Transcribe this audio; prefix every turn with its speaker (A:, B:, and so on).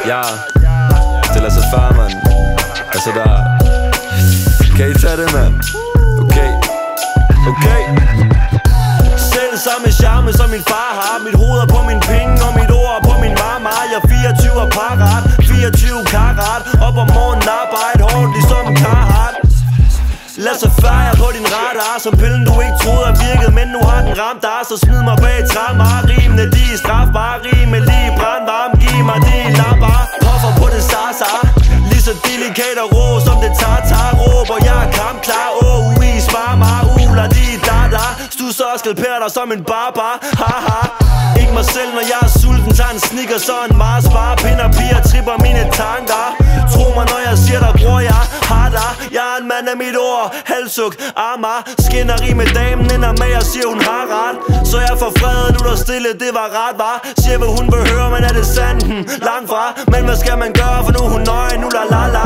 A: Ja, det lader sig far, mand. Altså der. Kan I tage det, mand? Okay. Selv samme charme som min far har. Mit hoved er på min penge og mit ord er på min mama. Jeg er 24 og parat, 24 karat. Op om morgenen arbejde hårdt ligesom en Carhartt. Lad så fejre på din radar, som pillen du ikke troede er virket, men nu har den ramt dig. Så smid mig bag trammer, rimene de er strafbare. Rime lige brandvarme, giv mig de lapper. Hoffer på det sasa, lige så delikat og rå som det tartar. Råber jeg er kampklar, ui spar mig, ula di da. Stusser og skalperer dig som en barbar, haha. Ikke mig selv når jeg er sulten, tager en Snickers og en Mars bar. Pinder piger, tripper mine tanker. Tro mig når jeg siger dig bror, jeg har dig. Jeg er en mand af mit ord, halsuk, armar. Skinneri med damen, ender med at sige hun har ret. Så jeg får fred, nu der stille, det var ret, var. Siger hvad hun vil høre, men er det sandt? Langt fra. Men hvad skal man gøre, for nu hun nøje, nu la la la.